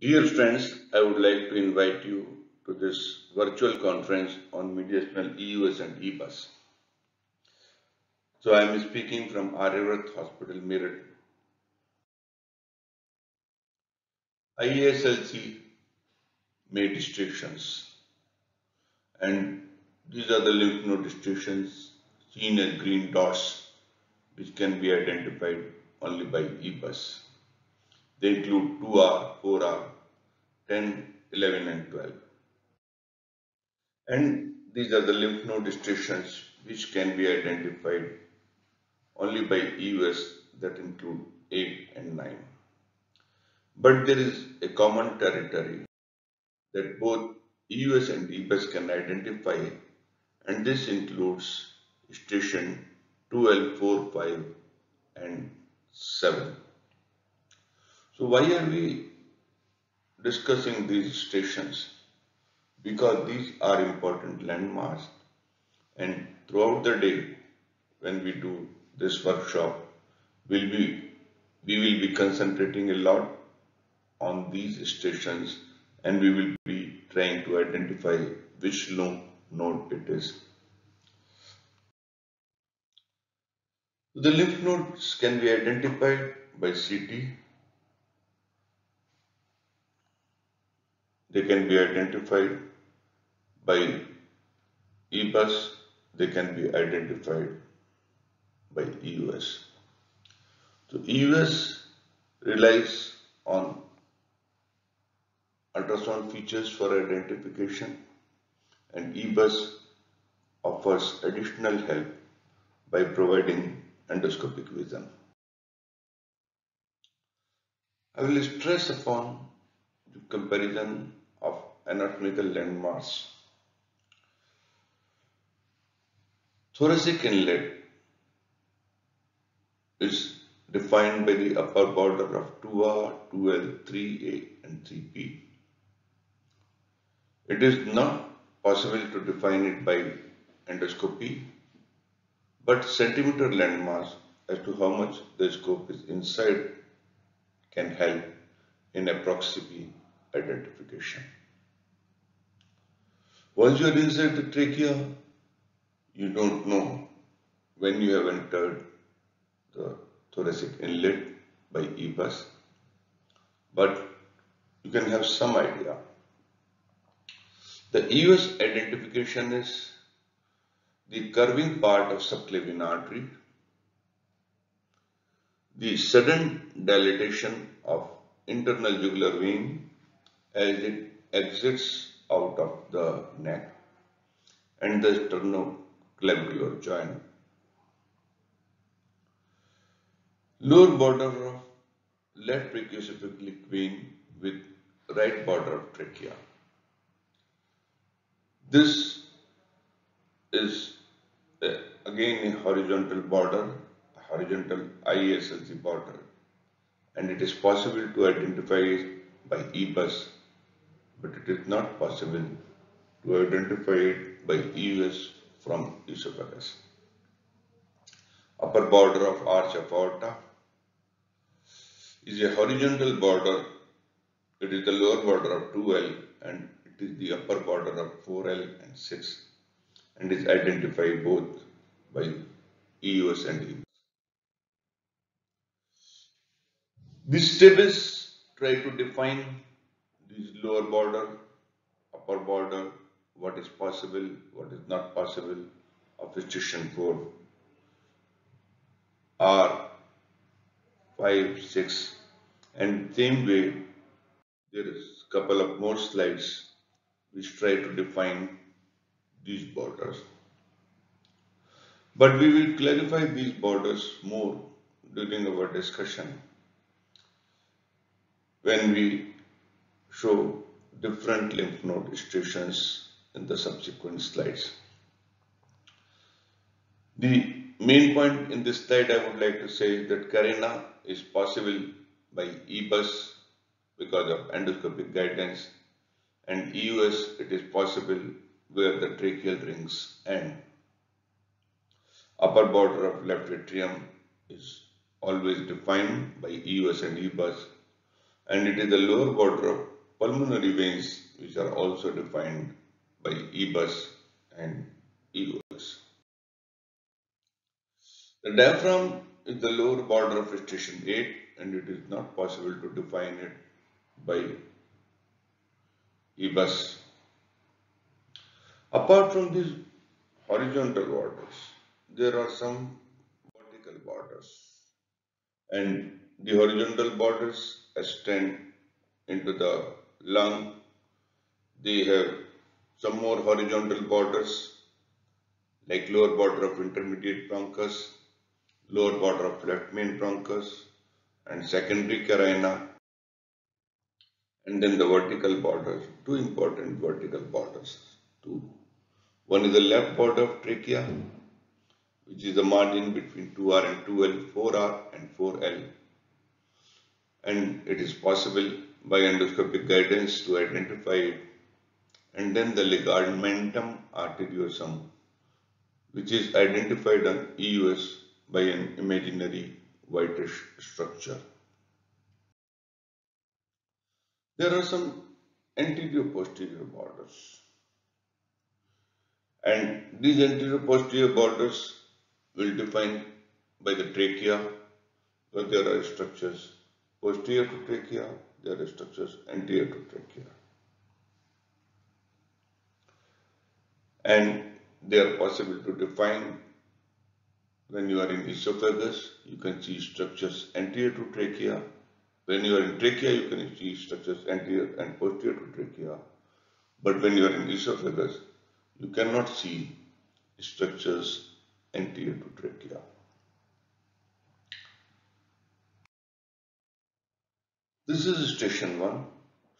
Dear friends, I would like to invite you to this virtual conference on medicinal EUS and EBUS. So I am speaking from Aryavrat Hospital, Meerut. IASLC made restrictions, and these are the lymph node restrictions seen as green dots, which can be identified only by EBUS. They include 2R, 4R, 10, 11, and 12. And these are the lymph node restrictions which can be identified only by EUS that include 8 and 9. But there is a common territory that both EUS and EBUS can identify, and this includes station 12, 4, 5, and 7. So why are we discussing these stations? Because these are important landmarks, and throughout the day when we do this workshop, will be we will be concentrating a lot on these stations, and we will be trying to identify which lymph node it is. The lymph nodes can be identified by CT, they can be identified by EBUS, they can be identified by EUS. So EUS relies on ultrasound features for identification, and EBUS offers additional help by providing endoscopic vision. I will stress upon the comparison of anatomical landmarks. Thoracic inlet is defined by the upper border of 2R, 2L, 3A, and 3P. It is not possible to define it by endoscopy, but centimeter landmarks as to how much the scope is inside can help in approximate identification. Once you are inside the trachea, you don't know when you have entered the thoracic inlet by EBUS, but you can have some idea. The EUS identification is the curving part of subclavian artery, the sudden dilatation of internal jugular vein as it exits out of the neck, and the sternoclavicular joint. Lower border of left brachiocephalic vein with right border of trachea. This is again a horizontal border, a horizontal ISLC border, and it is possible to identify it by EBUS, but it is not possible to identify it by EUS from esophagus. Upper border of arch of aorta is a horizontal border. It is the lower border of 2L, and it is the upper border of 4L and 6, and is identified both by EUS and EBUS. This step is try to define this lower border, upper border, what is possible, what is not possible of station 4, R, 5, 6, and same way there is a couple of more slides which try to define these borders. But we will clarify these borders more during our discussion when we show different lymph node stations in the subsequent slides. The main point in this slide I would like to say is that Carina is possible by EBUS because of endoscopic guidance, and EUS it is possible where the tracheal rings end. Upper border of left atrium is always defined by EUS and EBUS, and it is the lower border of pulmonary veins which are also defined by EBUS and EOS. The diaphragm is the lower border of station 8 and it is not possible to define it by EBUS. Apart from these horizontal borders, there are some vertical borders, and the horizontal borders extend into the lung. They have some more horizontal borders like lower border of intermediate bronchus, lower border of left main bronchus, and secondary carina, and then the vertical borders, two important vertical borders. Two. One is the left border of trachea, which is the margin between 2R and 2L, 4R and 4L. And it is possible by endoscopic guidance to identify it. And then the ligamentum arteriosum, which is identified on EUS by an imaginary whitish structure. There are some anterior-posterior borders. And these anterior-posterior borders will define by the trachea, where there are structures posterior to trachea, there are structures anterior to trachea. And they are possible to define when you are in esophagus, you can see structures anterior to trachea. When you are in trachea, you can see structures anterior and posterior to trachea. But when you are in esophagus, you cannot see structures anterior to trachea. This is station 1,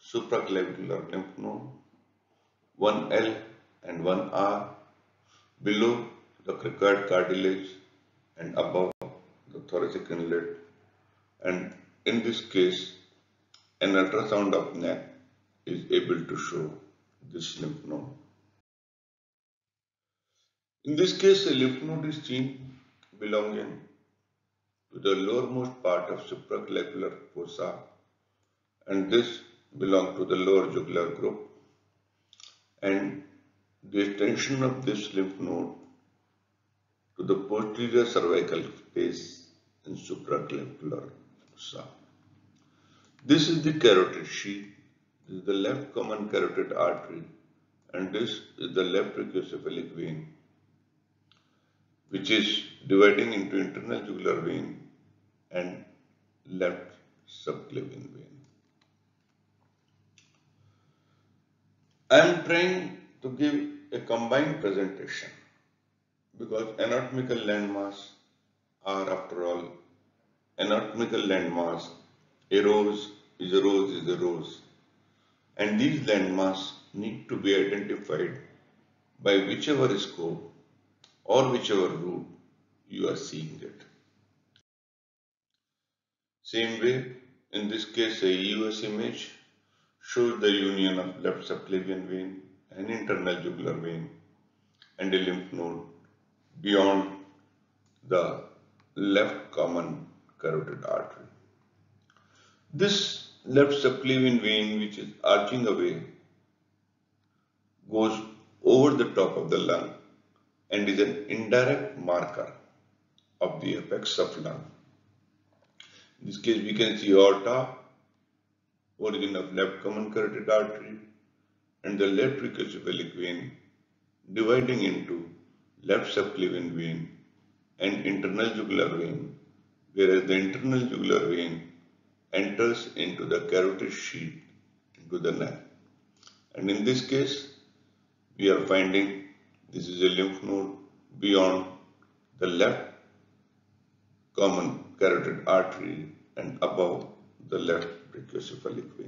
supraclavicular lymph node, 1L and 1R, below the cricoid cartilage and above the thoracic inlet, and in this case an ultrasound of neck is able to show this lymph node. In this case, a lymph node is seen belonging to the lowermost part of supraclavicular fossa, and this belongs to the lower jugular group, and the extension of this lymph node to the posterior cervical space in supraclavicular fossa. This is the carotid sheath, this is the left common carotid artery, and this is the left brachiocephalic vein, which is dividing into internal jugular vein and left subclavian vein. I am trying to give a combined presentation because anatomical landmass are, after all, anatomical landmass. A rose is a rose is a rose, and these landmass need to be identified by whichever scope or whichever route you are seeing it. Same way, in this case, a EUS image shows the union of left subclavian vein and internal jugular vein and a lymph node beyond the left common carotid artery. This left subclavian vein, which is arching away, goes over the top of the lung and is an indirect marker of the apex of lung. In this case, we can see aorta, origin of left common carotid artery, and the left brachiocephalic vein dividing into left subclavian vein and internal jugular vein, whereas the internal jugular vein enters into the carotid sheath into the neck. And in this case, we are finding this is a lymph node beyond the left common carotid artery and above the left brachiocephalic vein.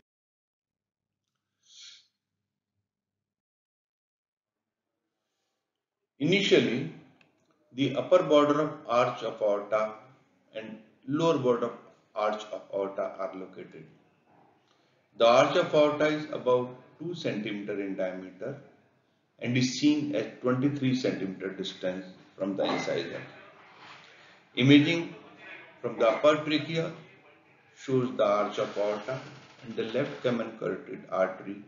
Initially, the upper border of arch of aorta and lower border of arch of aorta are located. The arch of aorta is about 2 cm in diameter and is seen at 23 cm distance from the incisor. Imaging from the upper trachea shows the arch of aorta, and the left common carotid artery.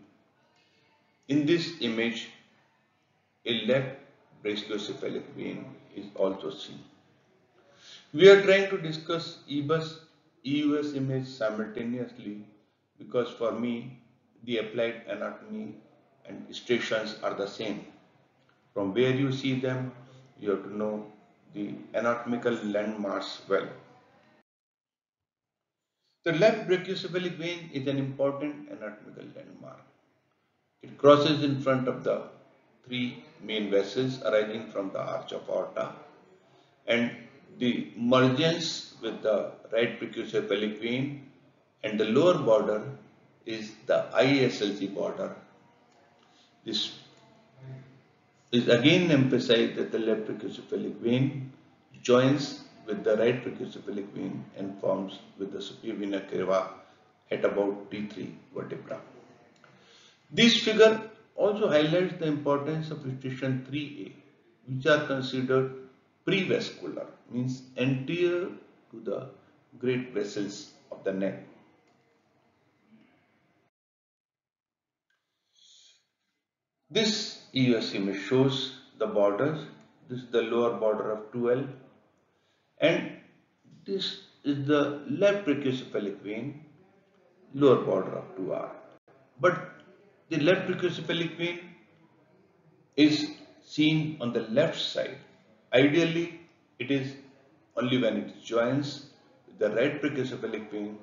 In this image, a left brachiocephalic vein is also seen. We are trying to discuss EBUS, EUS image simultaneously because for me, the applied anatomy and stations are the same. From where you see them, you have to know the anatomical landmarks well. The left brachiocephalic vein is an important anatomical landmark. It crosses in front of the three main vessels arising from the arch of aorta, and the mergence with the right brachiocephalic vein, and the lower border is the ISLC border. This is again emphasized that the left brachiocephalic vein joins with the right brachiocephalic vein and forms with the superior vena cava at about T3 vertebra. This figure also highlights the importance of station 3A, which are considered prevascular, means anterior to the great vessels of the neck. This EUS image shows the borders. This is the lower border of 2L, and this is the left brachiocephalic vein, lower border of 2R. But the left brachiocephalic vein is seen on the left side. Ideally, it is only when it joins with the right brachiocephalic vein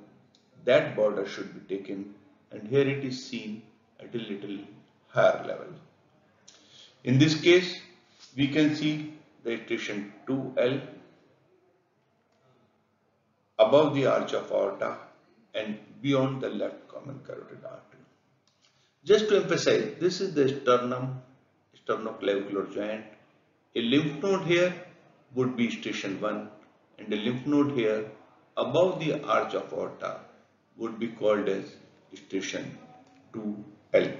that border should be taken, and here it is seen at a little higher level. In this case, we can see the station 2L above the arch of aorta and beyond the left common carotid artery. Just to emphasize, this is the sternoclavicular joint. A lymph node here would be station 1, and a lymph node here above the arch of aorta would be called as station 2L.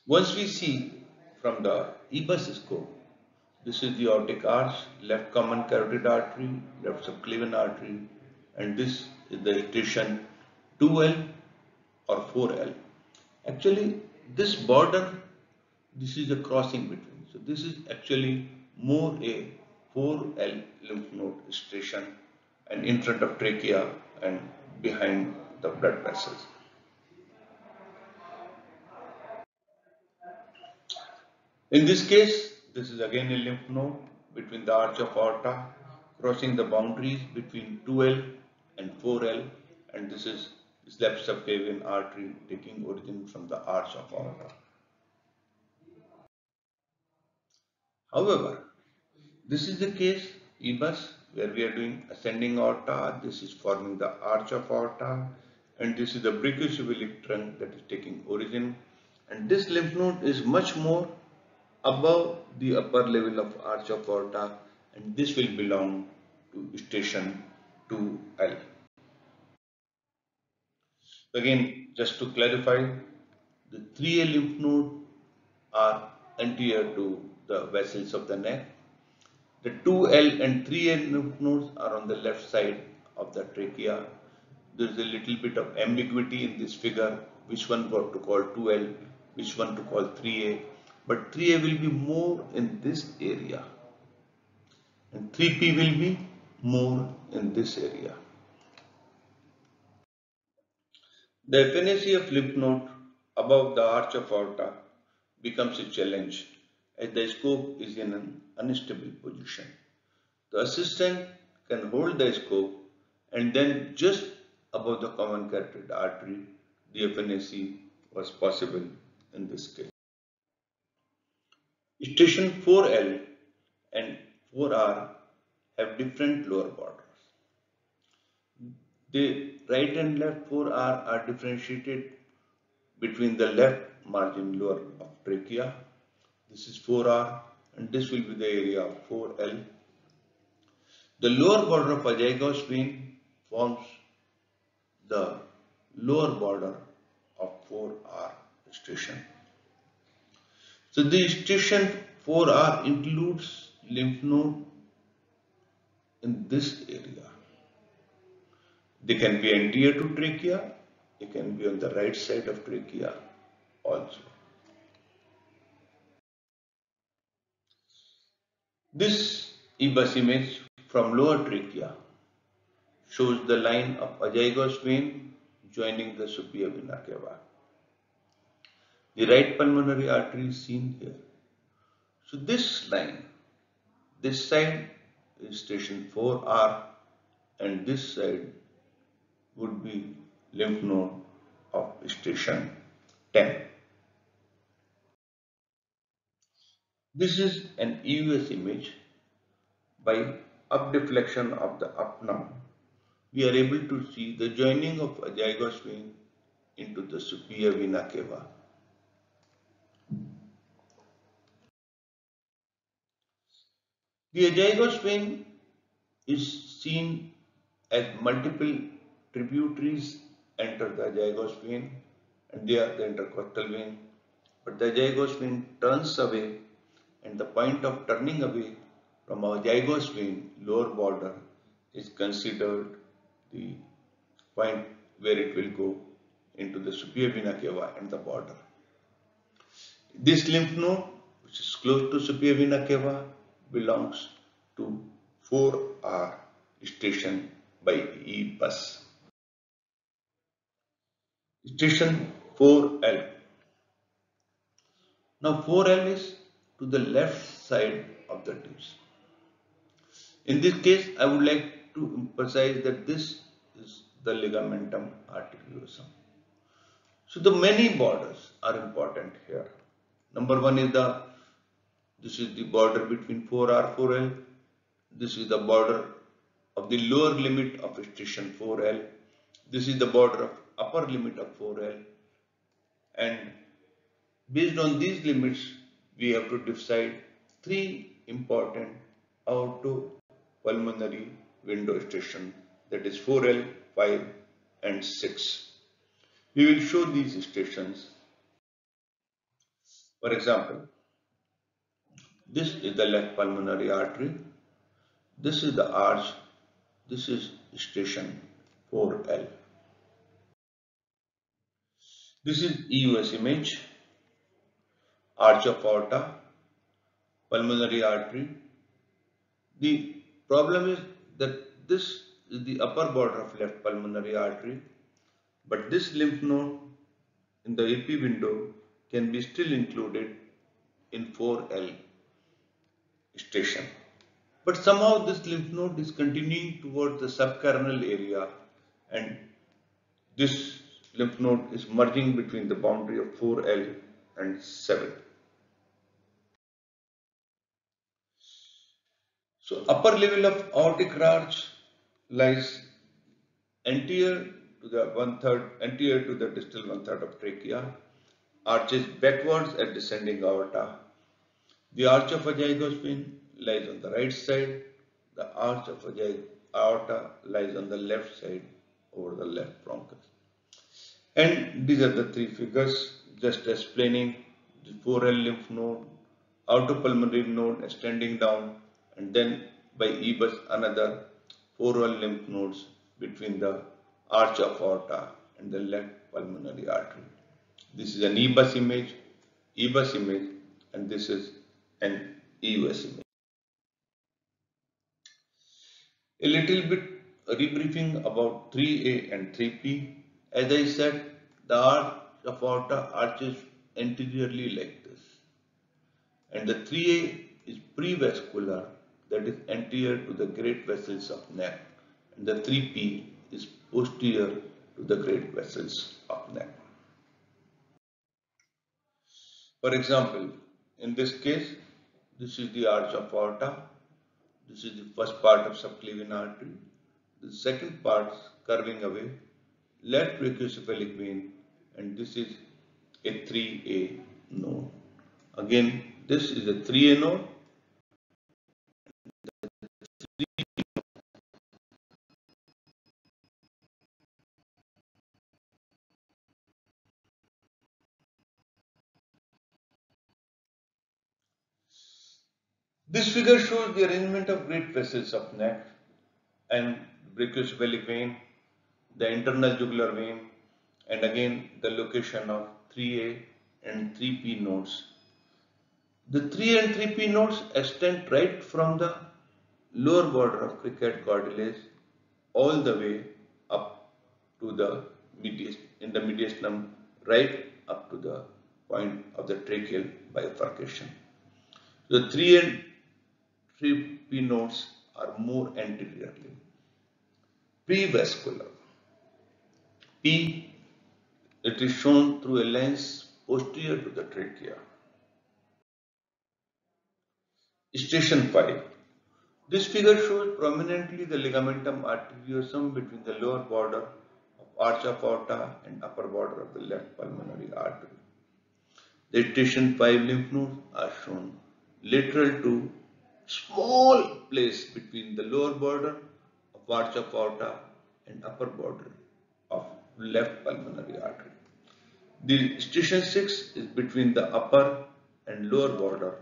Once we see from the EBUS scope, this is the aortic arch, left common carotid artery, left subclavian artery, and this is the station 2L or 4L. Actually, this border, this is a crossing between. So this is actually more a 4L lymph node station, and in front of trachea and behind the blood vessels. In this case, this is again a lymph node between the arch of aorta, crossing the boundaries between 2L and 4L, and this is this left subclavian artery taking origin from the arch of aorta. However, this is the case EBUS where we are doing ascending aorta. This is forming the arch of aorta, and this is the brachiocephalic trunk that is taking origin, and this lymph node is much more above the upper level of arch of aorta, and this will belong to station 2L. Again, just to clarify, the 3A lymph node are anterior to the vessels of the neck. The 2L and 3A lymph nodes are on the left side of the trachea. There is a little bit of ambiguity in this figure, which one to call 2L, which one to call 3A. But 3A will be more in this area, and 3P will be more in this area. The efficacy of lymph node above the arch of aorta becomes a challenge as the scope is in an unstable position. The assistant can hold the scope, and then just above the common carotid artery, the efficacy was possible in this case. Station 4L and 4R have different lower borders. The right and left 4R are differentiated between the left margin lower of trachea. This is 4R, and this will be the area of 4L. The lower border of azygos vein forms the lower border of 4R station. So the station 4R includes lymph node in this area. They can be anterior to trachea, they can be on the right side of trachea also. This EBUS image from lower trachea shows the line of azygos vein joining the superior vena cava. The right pulmonary artery is seen here. So this line, this side is station 4R and this side would be lymph node of station 10. This is an EUS image. By updeflection of the upnum, we are able to see the joining of azygos vein into the superior vena cava. The azygos vein is seen as multiple tributaries enter the azygos vein and they are the intercostal vein. But the azygos vein turns away and the point of turning away from azygos vein lower border is considered the point where it will go into the superior vena cava and the border. This lymph node, which is close to superior vena cava, belongs to 4R station by EBUS. Station 4L. Now 4L is to the left side of the tips. In this case, I would like to emphasize that this is the ligamentum arteriosum. So the many borders are important here. Number one is this is the border between 4R, 4L. This is the border of the lower limit of station 4L. This is the border of upper limit of 4L. And based on these limits, we have to decide three important aortopulmonary window stations, that is 4L, 5 and 6. We will show these stations. For example, this is the left pulmonary artery. This is the arch. This is station 4L. This is EUS image, arch of aorta, pulmonary artery. The problem is that this is the upper border of left pulmonary artery, but this lymph node in the AP window can be still included in 4L station. But somehow this lymph node is continuing towards the subcarinal area and this lymph node is merging between the boundary of 4L and 7. So upper level of aortic arch lies anterior to the distal one-third of trachea, arches backwards at descending aorta. The arch of azygos vein lies on the right side. The arch of aorta lies on the left side over the left bronchus. And these are the three figures just explaining the 4L lymph node, aortopulmonary node extending down, and then by EBUS another 4L lymph nodes between the arch of aorta and the left pulmonary artery. This is an EBUS image, and this is an EUS image. A little bit rebriefing about 3A and 3P. As I said, the arch of aorta arches anteriorly like this, and the 3A is prevascular, that is anterior to the great vessels of neck, and the 3P is posterior to the great vessels of neck. For example, in this case, this is the arch of aorta, this is the first part of subclavian artery, the second part curving away, left brachiocephalic vein, and this is a 3A node. Again, this is a 3A node. This figure shows the arrangement of great vessels of neck and brachiocephalic vein. the internal jugular vein, and again the location of 3A and 3P nodes. The 3 and 3P nodes extend right from the lower border of cricket cartilage all the way up to the in the mediastinum, right up to the point of the tracheal bifurcation. The 3 and 3P nodes are more anteriorly. Prevascular. P, it is shown through a lens posterior to the trachea. Station 5. This figure shows prominently the ligamentum arteriosum between the lower border of arch of aorta and upper border of the left pulmonary artery. The station 5 lymph nodes are shown lateral to small place between the lower border of arch of aorta and upper border of left pulmonary artery. The station 6 is between the upper and lower border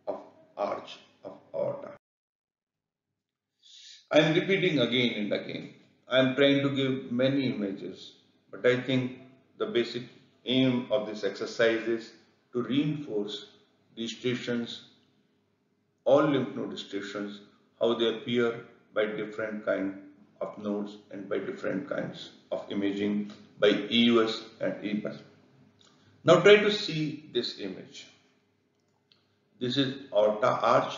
of arch of aorta. I am repeating again and again. I am trying to give many images, but I think the basic aim of this exercise is to reinforce these stations, all lymph node stations, how they appear by different kind of nodes and by different kinds of imaging by EUS and EBUS. Now try to see this image. This is aorta arch,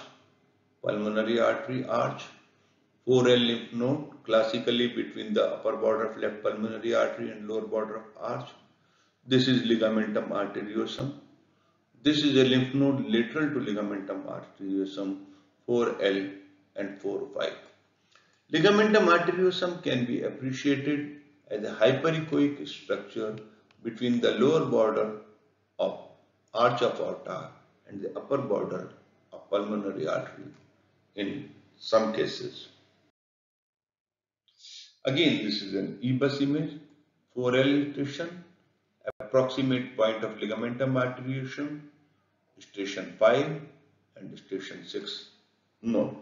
pulmonary artery arch, 4L lymph node, classically between the upper border of left pulmonary artery and lower border of arch. This is ligamentum arteriosum. This is a lymph node lateral to ligamentum arteriosum, 4L and 4-5. Ligamentum arteriosum can be appreciated as a hyperechoic structure between the lower border of arch of aorta and the upper border of pulmonary artery in some cases. Again, this is an EBUS image, 4L station, approximate point of ligamentum arteriosum, station 5 and station 6 node.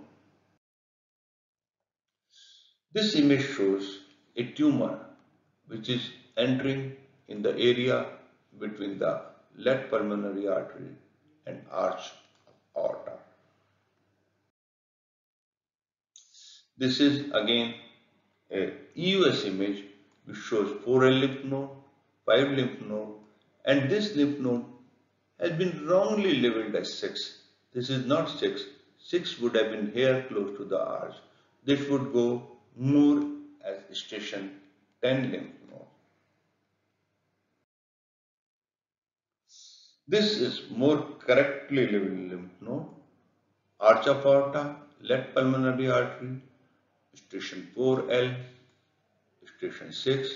This image shows a tumor which is entering in the area between the left pulmonary artery and arch of aorta. This is again a EUS image which shows 4L lymph node, 5 lymph node, and this lymph node has been wrongly labeled as 6. This is not 6. 6 would have been here close to the arch. This would go more as station 10 lymph node. This is more correctly labeled lymph node, arch of aorta, left pulmonary artery, station 4L, station 6,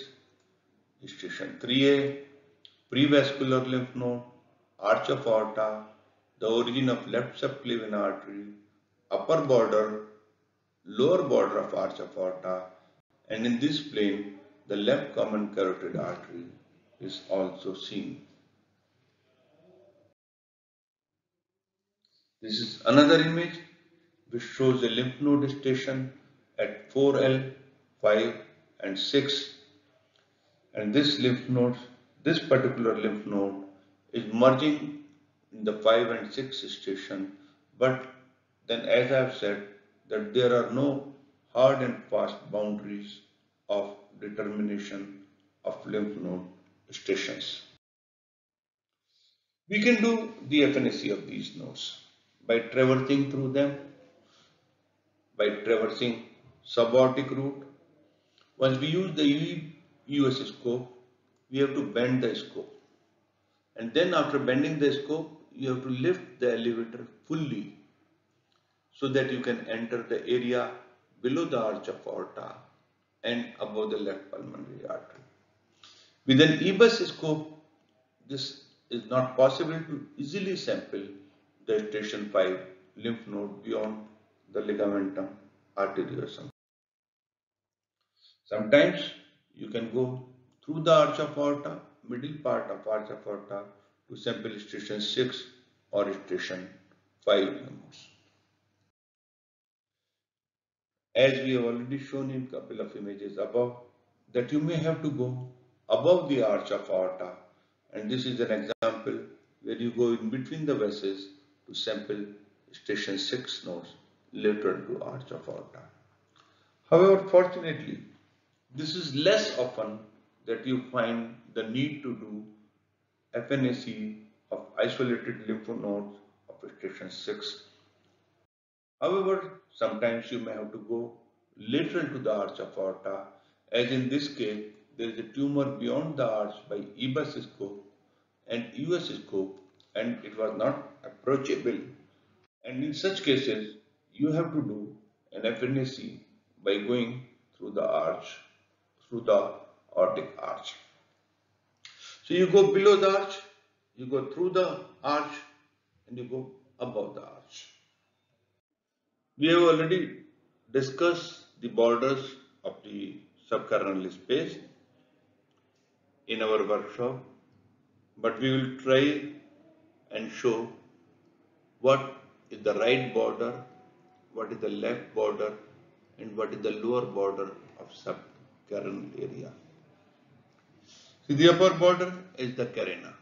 station 3A, prevascular lymph node, arch of aorta, the origin of left subclavian artery, upper border, lower border of arch of aorta, and in this plane, the left common carotid artery is also seen. This is another image which shows a lymph node station at 4L, 5 and 6, and this particular lymph node is merging in the 5 and 6 station, but then as I have said that there are no hard and fast boundaries of determination of lymph node stations. We can do the FNAC of these nodes by traversing through them, by traversing subaortic route. Once we use the EUS scope, we have to bend the scope. And then after bending the scope, you have to lift the elevator fully so that you can enter the area below the arch of aorta and above the left pulmonary artery. With an EBUS scope, this is not possible to easily sample the station 5 lymph node beyond the ligamentum arteriosum. Sometimes you can go through the arch of aorta, middle part of arch of aorta to sample station 6 or station 5 nodes. As we have already shown in a couple of images above, that you may have to go above the arch of aorta, and this is an example where you go in between the vessels to sample station 6 nodes lateral to arch of aorta. However, fortunately, this is less often that you find the need to do FNAC of isolated lymph nodes of station 6. However, sometimes you may have to go lateral to the arch of aorta, as in this case, there is a tumor beyond the arch by EBUS scope and US scope, and it was not approachable. And in such cases, you have to do an FNAC by going through the arch, through the aortic arch. So you go below the arch, you go through the arch, and you go above the arch. We have already discussed the borders of the subcarinal space in our workshop, but we will try and show what is the right border, what is the left border, and what is the lower border of subcarinal area. See, the upper border is the carina.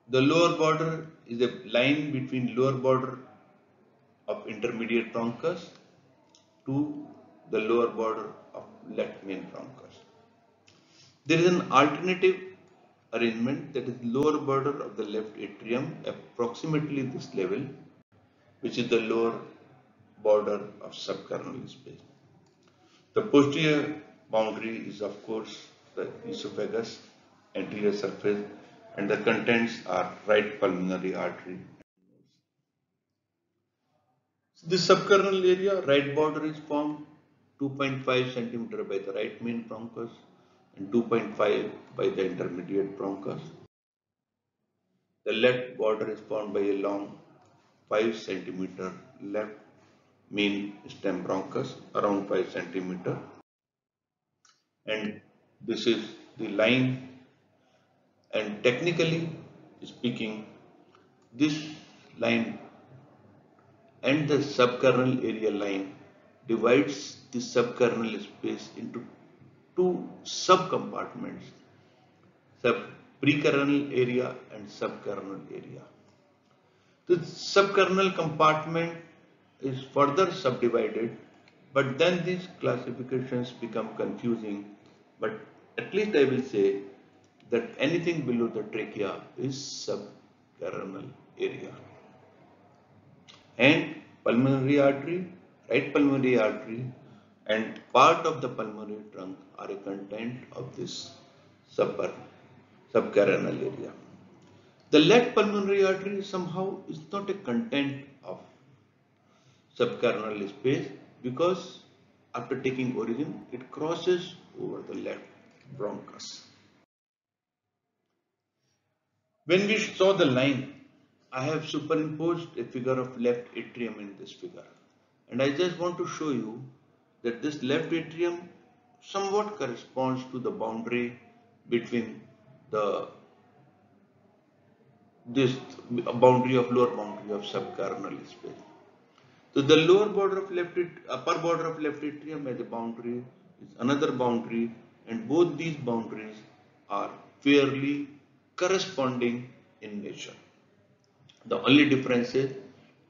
The lower border is a line between lower border of intermediate bronchus to the lower border of left main bronchus. There is an alternative arrangement, that is lower border of the left atrium approximately this level, which is the lower border of subcarinal space. The posterior boundary is of course the esophagus, anterior surface, and the contents are right pulmonary artery. So this subcarinal area, right border is formed 2.5 centimeter by the right main bronchus and 2.5 by the intermediate bronchus. The left border is formed by a long 5 centimeter left main stem bronchus, around 5 centimeter, and this is the line, and technically speaking, this line and the subcarinal area line divides the subcarinal space into two subcompartments, precarinal area and subcarinal area. The subcarinal compartment is further subdivided, but then these classifications become confusing. But at least I will say that anything below the trachea is subcarinal area. And pulmonary artery, right pulmonary artery, and part of the pulmonary trunk are a content of this subcarinal area. The left pulmonary artery somehow is not a content of subcarinal space, because after taking origin, it crosses over the left bronchus. When we saw the line, I have superimposed a figure of left atrium in this figure, and I just want to show you that this left atrium somewhat corresponds to the boundary between this boundary of lower boundary of subcarinal space. So the lower border of upper border of left atrium as a boundary is another boundary, and both these boundaries are fairly corresponding in nature. The only difference is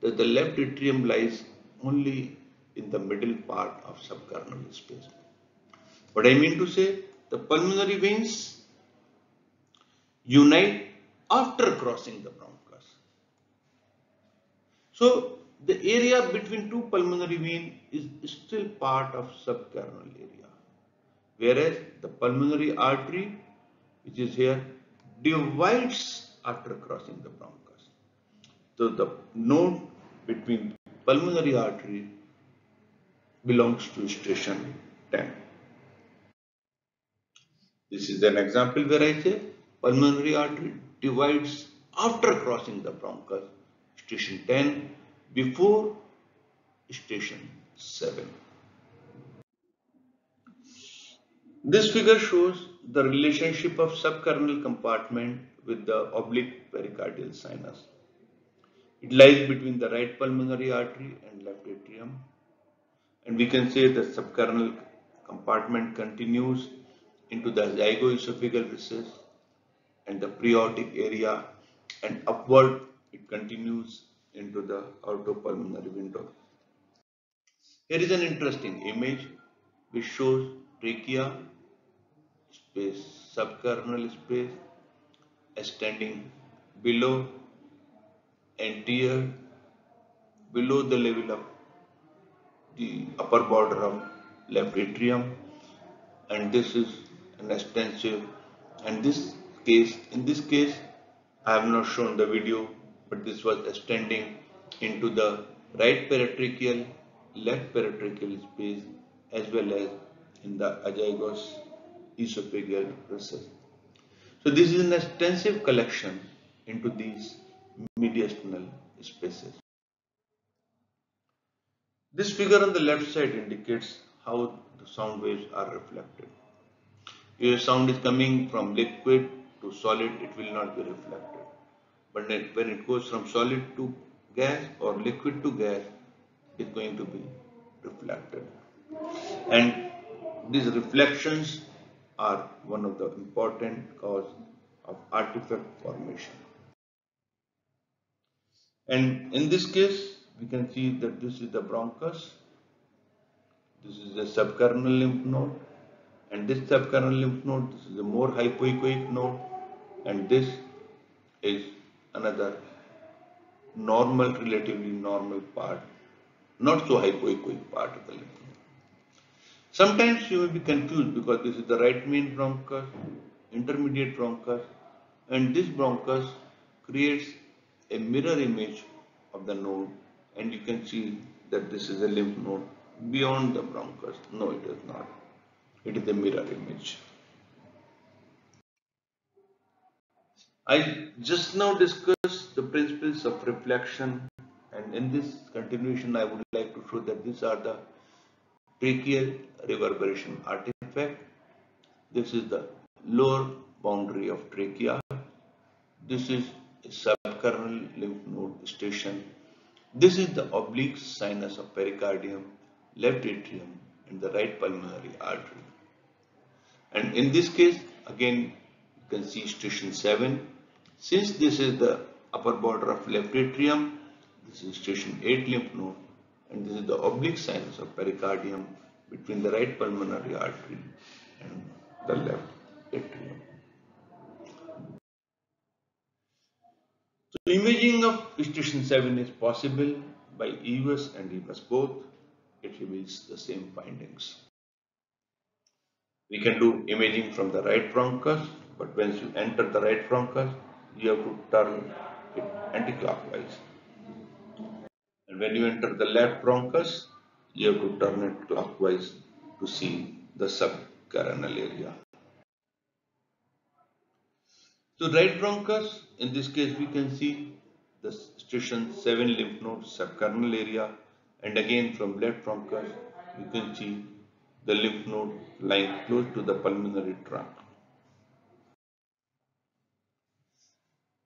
that the left atrium lies only in the middle part of subcarinal space. What I mean to say, the pulmonary veins unite after crossing the bronchus. So the area between two pulmonary veins is still part of subcarinal area, whereas the pulmonary artery, which is here, divides after crossing the bronchus. So the node between pulmonary artery belongs to station 10. This is an example where I say pulmonary artery divides after crossing the bronchus, station 10, before station 7. This figure shows the relationship of subcarinal compartment with the oblique pericardial sinus. It lies between the right pulmonary artery and left atrium, and we can say the subcarinal compartment continues into the zygoesophageal recess and the preaortic area, and upward it continues into the aortopulmonary window. Here is an interesting image which shows trachea space, subcarinal space extending below anterior, below the level of the upper border of left atrium, and this is an extensive, and in this case I have not shown the video, but this was extending into the right paratracheal, left paratracheal space as well as in the azygos esophageal recess. So this is an extensive collection into these mediastinal spaces. This figure on the left side indicates how the sound waves are reflected. If sound is coming from liquid to solid, it will not be reflected. But when it goes from solid to gas or liquid to gas, it is going to be reflected. And these reflections are one of the important cause of artifact formation. And in this case, we can see that this is the bronchus, this is the subcarinal lymph node, and this subcarinal lymph node, this is a more hypoechoic node, and this is another normal, relatively normal part, not so hypoechoic part of the lymph node. Sometimes you may be confused because this is the right main bronchus, intermediate bronchus, and this bronchus creates a mirror image of the node, and you can see that this is a lymph node beyond the bronchus. No, it is not. It is a mirror image. I just now discussed the principles of reflection, and in this continuation I would like to show that these are the tracheal reverberation artifact. This is the lower boundary of trachea. This is a subcarinal lymph node station. This is the oblique sinus of pericardium, left atrium, and the right pulmonary artery. And in this case, again, you can see station 7. Since this is the upper border of left atrium, this is station 8 lymph node, and this is the oblique sinus of pericardium between the right pulmonary artery and the left atrium. So imaging of station 7 is possible by EUS and EBUS both. It reveals the same findings. We can do imaging from the right bronchus, but once you enter the right bronchus, you have to turn it anti-clockwise. And when you enter the left bronchus, you have to turn it clockwise to see the subcarinal area. So right bronchus, in this case we can see the station 7 lymph node subcarinal area, and again from left bronchus you can see the lymph node lying close to the pulmonary trunk.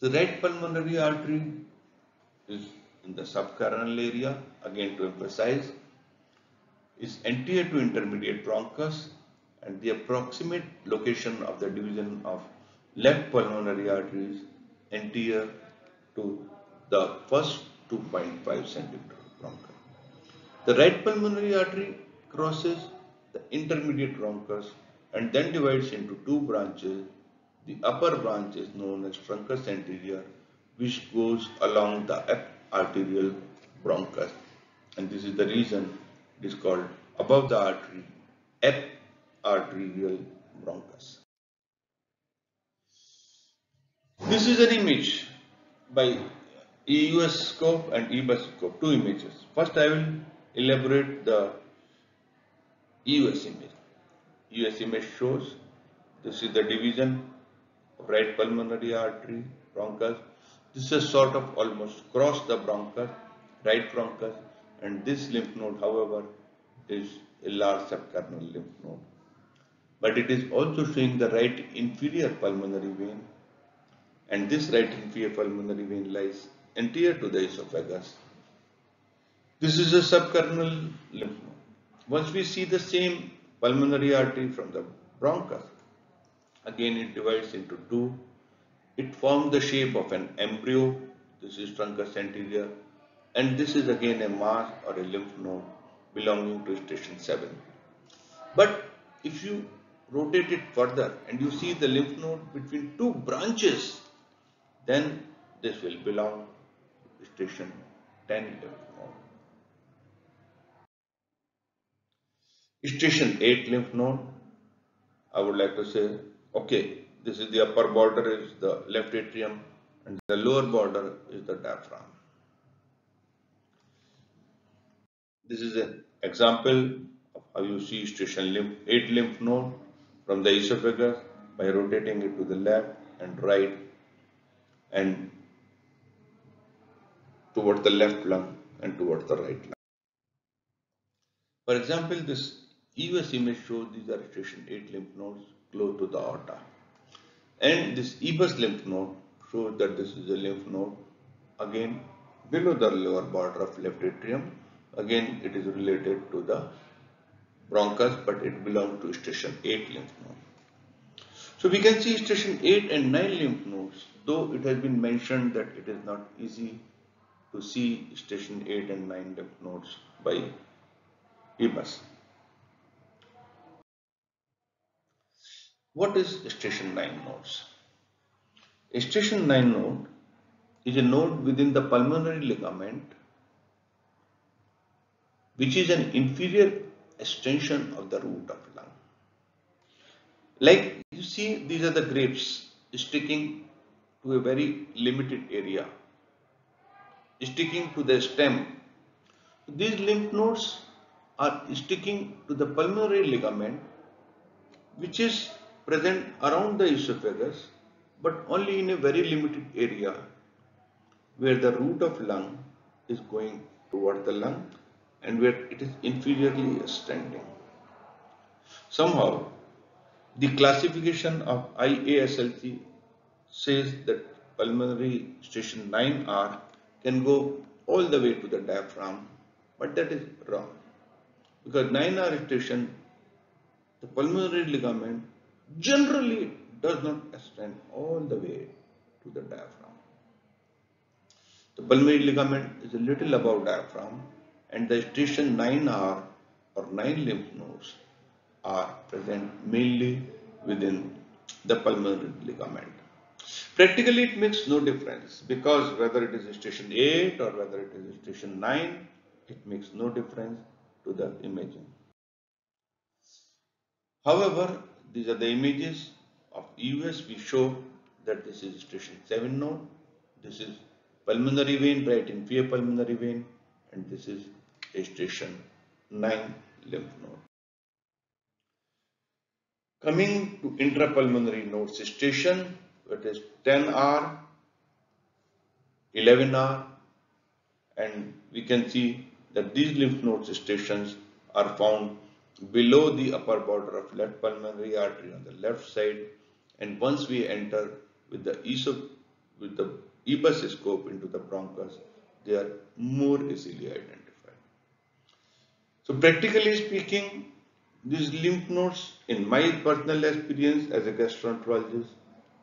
The right pulmonary artery is in the subcarinal area, again to emphasize, is anterior to intermediate bronchus, and the approximate location of the division of left pulmonary artery is anterior to the first 2.5 centimeter bronchus. The right pulmonary artery crosses the intermediate bronchus and then divides into two branches. The upper branch is known as truncus anterior, which goes along the arterial bronchus, and this is the reason it is called above the artery arterial bronchus. This is an image by EUS scope and EBUS scope, two images. First I will elaborate the EUS image. EUS image shows this is the division of right pulmonary artery bronchus. This is sort of almost cross the bronchus, right bronchus, and this lymph node, however, is a large subcarinal lymph node. But it is also showing the right inferior pulmonary vein, and this right inferior pulmonary vein lies anterior to the esophagus. This is a subcarinal lymph node. Once we see the same pulmonary artery from the bronchus. Again, it divides into two. It forms the shape of an embryo. This is truncus anterior, and this is again a mass or a lymph node belonging to station 7. But if you rotate it further and you see the lymph node between two branches, then this will belong to station 10 lymph node. Station 8 lymph node, I would like to say, okay, this is the upper border is the left atrium and the lower border is the diaphragm. This is an example of how you see station 8 lymph node from the esophagus by rotating it to the left and right and towards the left lung and towards the right lung. For example, this EUS image shows these are station 8 lymph nodes close to the aorta. And this EBUS lymph node shows that this is a lymph node again below the lower border of left atrium. Again, it is related to the bronchus, but it belongs to station 8 lymph node. So we can see station 8 and 9 lymph nodes, though it has been mentioned that it is not easy to see station 8 and 9 lymph nodes by EBUS. What is station 9 nodes? A station 9 node is a node within the pulmonary ligament which is an inferior extension of the root of lung. Like you see, these are the grapes sticking to a very limited area, sticking to the stem. These lymph nodes are sticking to the pulmonary ligament which is present around the esophagus but only in a very limited area where the root of lung is going toward the lung and where it is inferiorly extending. Somehow, the classification of IASLC says that pulmonary station 9R can go all the way to the diaphragm, but that is wrong. Because 9R station, the pulmonary ligament generally does not extend all the way to the diaphragm. The pulmonary ligament is a little above diaphragm and the station 9R or 9 lymph nodes are present mainly within the pulmonary ligament. Practically it makes no difference because whether it is station 8 or whether it is station 9, it makes no difference to the imaging. However, these are the images of EUS. We show that this is station 7 node, this is pulmonary vein, right inferior pulmonary vein, and this is a station 9 lymph node. Coming to intrapulmonary nodes station, it is 10R, 11R, and we can see that these lymph node stations are found below the upper border of left pulmonary artery on the left side, and once we enter with the EBUS scope into the bronchus, they are more easily identified. So practically speaking, these lymph nodes, in my personal experience as a gastroenterologist,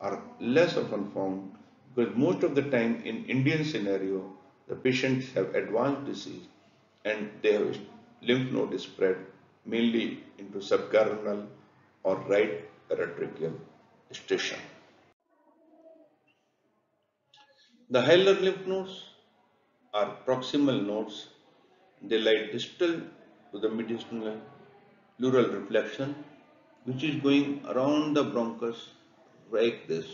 are less often found because most of the time in Indian scenario, the patients have advanced disease and they have lymph node spread mainly into subcarinal or right paratracheal station. The hilar lymph nodes are proximal nodes. They lie distal to the mediastinal pleural reflection, which is going around the bronchus like this.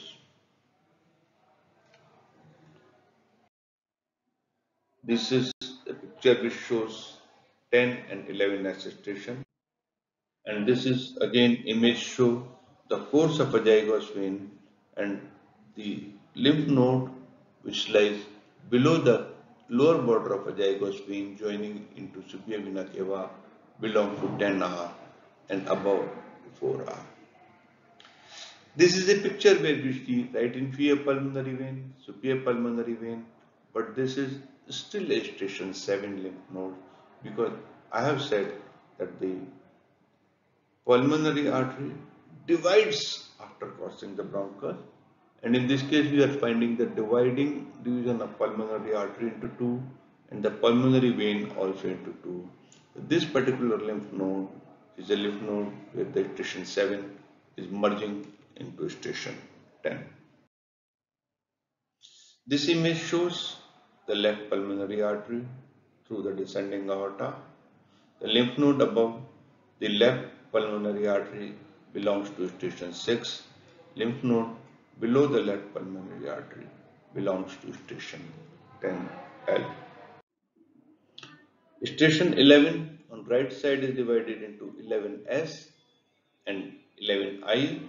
This is a picture which shows 10 and 11 station, and this is again image show the course of azygos vein and the lymph node which lies below the lower border of azygos vein joining into superior vena cava belong to 10R and above 4R. This is a picture where we see right inferior pulmonary vein, superior pulmonary vein, but this is still a station 7 lymph node because I have said that the pulmonary artery divides after crossing the bronchus, and in this case we are finding the division of pulmonary artery into two and the pulmonary vein also into two. This particular lymph node is a lymph node where the station 7 is merging into station 10. This image shows the left pulmonary artery through the descending aorta. The lymph node above the left pulmonary artery belongs to station 6. Lymph node below the left pulmonary artery belongs to station 10L. Station 11 on right side is divided into 11S and 11I.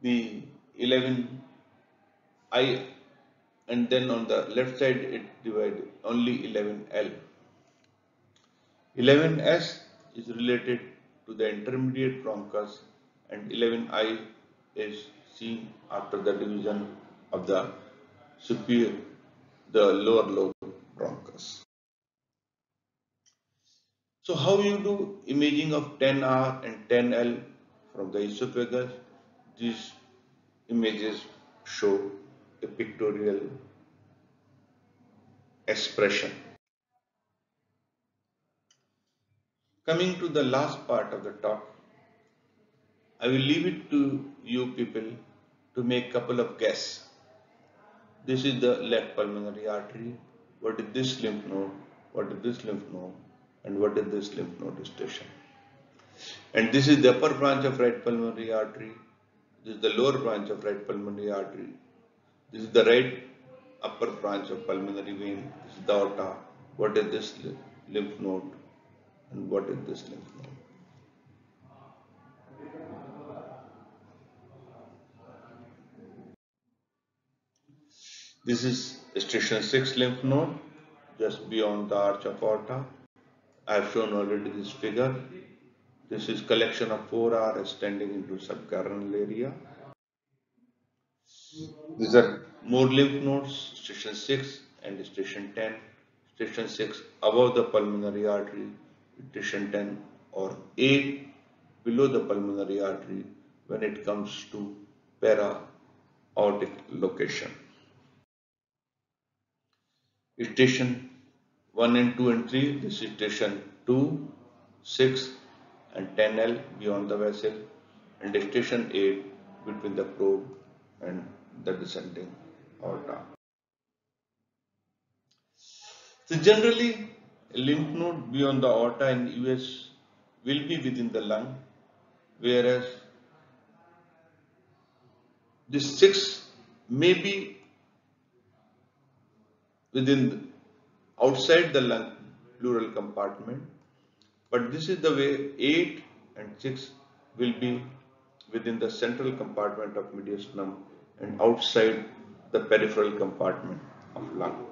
The 11I, and then on the left side it divided only 11L. 11S is related to the intermediate bronchus and 11I is seen after the division of the lower lobe bronchus. So how you do imaging of 10R and 10L from the esophagus? These images show a pictorial expression. Coming to the last part of the talk, I will leave it to you people to make couple of guess. This is the left pulmonary artery. What is this lymph node? What is this lymph node? And what is this lymph node station? And this is the upper branch of right pulmonary artery. This is the lower branch of right pulmonary artery. This is the right upper branch of pulmonary vein. This is the aorta. What is this lymph node? And what is this lymph node? This is station 6 lymph node just beyond the arch of aorta. I have shown already this figure. This is collection of 4R extending into subcarinal area. These are more lymph nodes, station 6 and station 10. Station 6 above the pulmonary artery, station 10 or 8 below the pulmonary artery when it comes to para-aortic location. Station 1 and 2 and 3, this is station 2, 6 and 10L beyond the vessel, and station 8 between the probe and the descending aorta. So generally, a lymph node beyond the aorta in US will be within the lung, whereas this 6 may be outside the lung pleural compartment, but this is the way 8 and 6 will be within the central compartment of mediastinum and outside the peripheral compartment of lung.